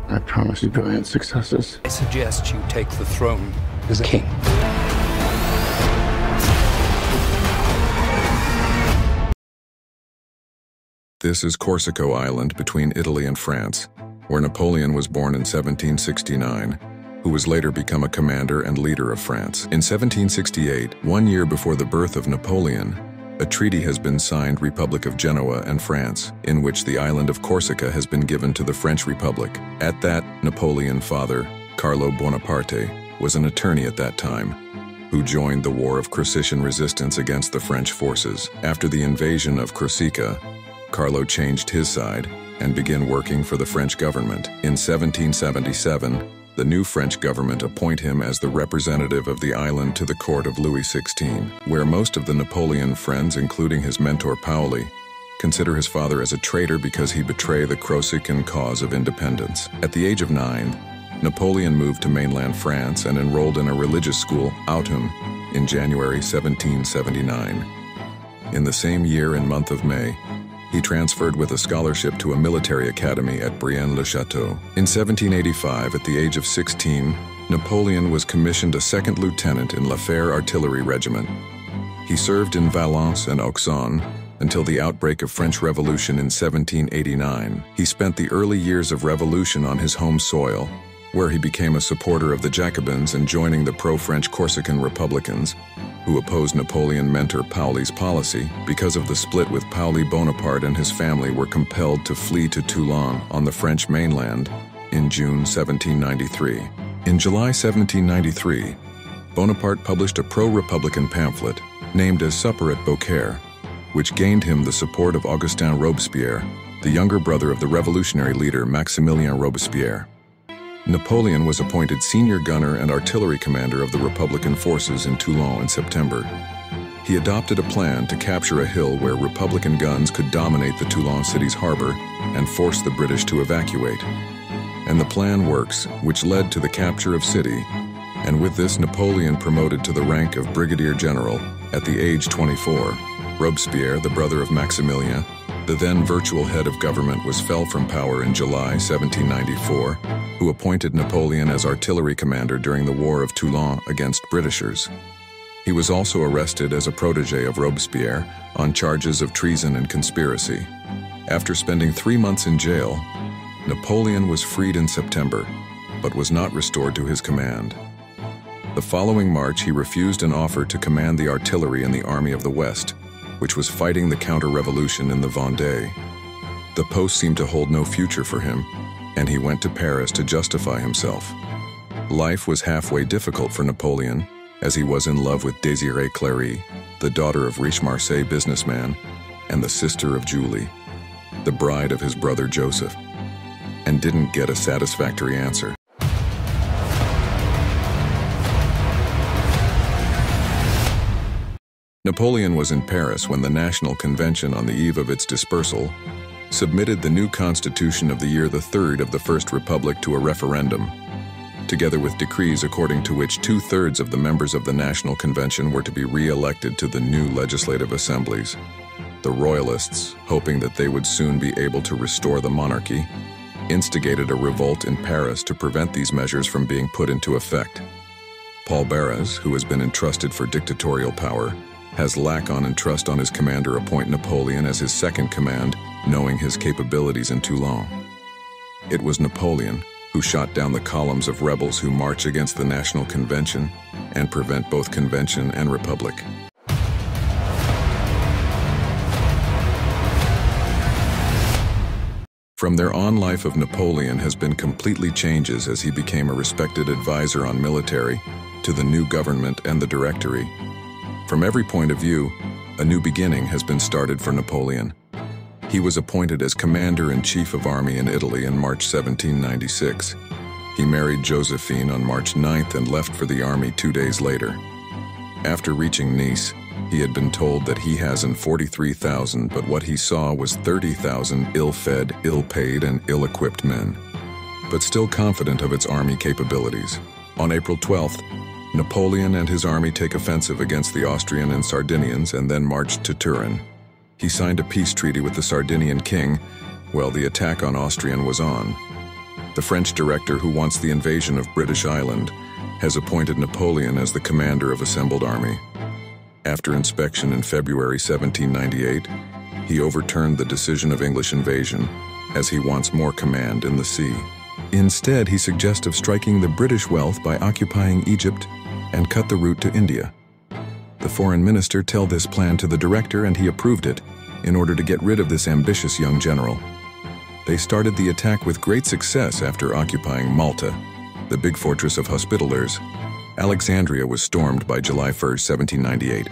I promise you brilliant successes. I suggest you take the throne as a king. This is Corsica Island between Italy and France, where Napoleon was born in 1769, who was later become a commander and leader of France. In 1768, 1 year before the birth of Napoleon, a treaty has been signed, Republic of Genoa and France, in which the island of Corsica has been given to the French Republic. At that, Napoleon's father, Carlo Bonaparte, was an attorney at that time, who joined the War of Crocetian resistance against the French forces. After the invasion of Corsica, Carlo changed his side and began working for the French government. In 1777, the new French government appointed him as the representative of the island to the court of Louis XVI, where most of the Napoleon friends, including his mentor Paoli, consider his father as a traitor because he betrayed the Corsican cause of independence. At the age of 9, Napoleon moved to mainland France and enrolled in a religious school, Autun, in January 1779. In the same year and month of May, he transferred with a scholarship to a military academy at Brienne-le-Château. In 1785, at the age of 16, Napoleon was commissioned a second lieutenant in La Fère Artillery Regiment. He served in Valence and Auxonne until the outbreak of French Revolution in 1789. He spent the early years of revolution on his home soil, where he became a supporter of the Jacobins and joining the pro-French Corsican Republicans, who opposed Napoleon mentor Paoli's policy. Because of the split with Paoli, Bonaparte and his family were compelled to flee to Toulon on the French mainland in June 1793. In July 1793, Bonaparte published a pro-Republican pamphlet named as Supper at Beaucaire, which gained him the support of Augustin Robespierre, the younger brother of the revolutionary leader Maximilien Robespierre. Napoleon was appointed senior gunner and artillery commander of the Republican forces in Toulon in September. He adopted a plan to capture a hill where Republican guns could dominate the Toulon city's harbor and force the British to evacuate. And the plan works, which led to the capture of city, and with this Napoleon promoted to the rank of brigadier general at the age 24. Robespierre, the brother of Maximilien, the then virtual head of government, was fell from power in July 1794, who appointed Napoleon as artillery commander during the War of Toulon against Britishers. He was also arrested as a protege of Robespierre on charges of treason and conspiracy. After spending 3 months in jail, Napoleon was freed in September, but was not restored to his command. The following March, he refused an offer to command the artillery in the Army of the West, which was fighting the counter-revolution in the Vendée. The post seemed to hold no future for him, and he went to Paris to justify himself. Life was halfway difficult for Napoleon, as he was in love with Désirée Clary, the daughter of rich Marseille businessman, and the sister of Julie, the bride of his brother Joseph, and didn't get a satisfactory answer. Napoleon was in Paris when the National Convention, on the eve of its dispersal, submitted the new constitution of the year the third of the First Republic to a referendum, together with decrees according to which 2/3 of the members of the National Convention were to be re-elected to the new legislative assemblies. The Royalists, hoping that they would soon be able to restore the monarchy, instigated a revolt in Paris to prevent these measures from being put into effect. Paul Barras, who has been entrusted for dictatorial power, has lack on and trust on his commander appoint Napoleon as his second command, knowing his capabilities in Toulon. It was Napoleon who shot down the columns of rebels who march against the National Convention and prevent both convention and republic. From there on, life of Napoleon has been completely changes as he became a respected advisor on military to the new government and the Directory. From every point of view, a new beginning has been started for Napoleon. He was appointed as Commander-in-Chief of Army in Italy in March 1796. He married Josephine on March 9th and left for the army 2 days later. After reaching Nice, he had been told that he has 43,000, but what he saw was 30,000 ill-fed, ill-paid, and ill-equipped men, but still confident of its army capabilities. On April 12th, Napoleon and his army take offensive against the Austrian and Sardinians and then marched to Turin. He signed a peace treaty with the Sardinian king while the attack on Austrian was on. The French director who wants the invasion of British Ireland has appointed Napoleon as the commander of assembled army. After inspection in February 1798, he overturned the decision of English invasion, as he wants more command in the sea. Instead, he suggests of striking the British wealth by occupying Egypt and cut the route to India. The foreign minister told this plan to the director and he approved it in order to get rid of this ambitious young general. They started the attack with great success after occupying Malta, the big fortress of Hospitallers. Alexandria was stormed by July 1, 1798.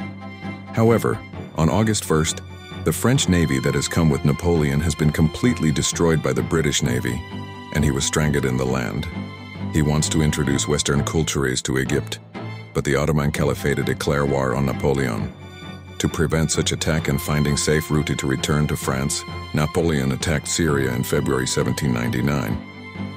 However, on August 1st, the French navy that has come with Napoleon has been completely destroyed by the British navy, and he was stranded in the land. He wants to introduce Western cultures to Egypt, but the Ottoman Caliphate declare war on Napoleon. To prevent such attack and finding safe route to return to France, Napoleon attacked Syria in February 1799,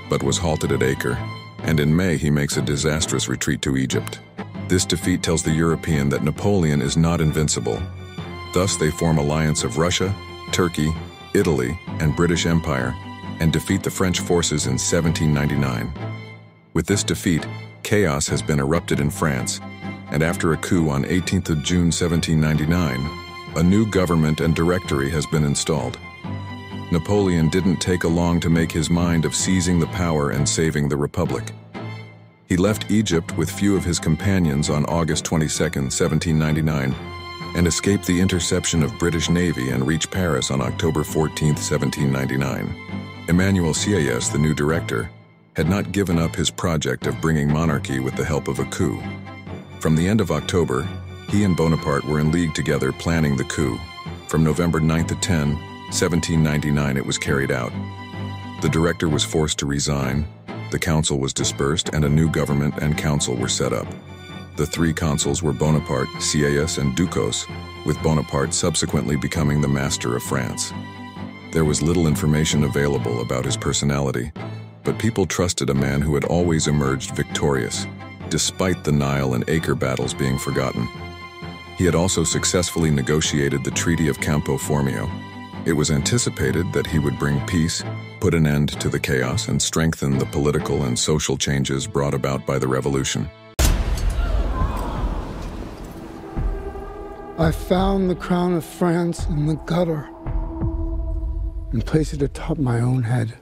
but was halted at Acre, and in May he makes a disastrous retreat to Egypt. This defeat tells the European that Napoleon is not invincible. Thus they form alliance of Russia, Turkey, Italy, and British Empire, and defeat the French forces in 1799. With this defeat, chaos has been erupted in France, and after a coup on 18th of June 1799, a new government and directory has been installed. Napoleon didn't take long to make his mind of seizing the power and saving the Republic. He left Egypt with few of his companions on August 22, 1799, and escaped the interception of British Navy and reached Paris on October 14, 1799. Emmanuel Sieyès, the new director, had not given up his project of bringing monarchy with the help of a coup. From the end of October, he and Bonaparte were in league together planning the coup. From November 9 to 10, 1799 it was carried out. The director was forced to resign, the council was dispersed, and a new government and council were set up. The three consuls were Bonaparte, Sieyès, and Ducos, with Bonaparte subsequently becoming the master of France. There was little information available about his personality, but people trusted a man who had always emerged victorious, despite the Nile and Acre battles being forgotten. He had also successfully negotiated the Treaty of Campo Formio. It was anticipated that he would bring peace, put an end to the chaos, and strengthen the political and social changes brought about by the revolution. I found the crown of France in the gutter and placed it atop my own head.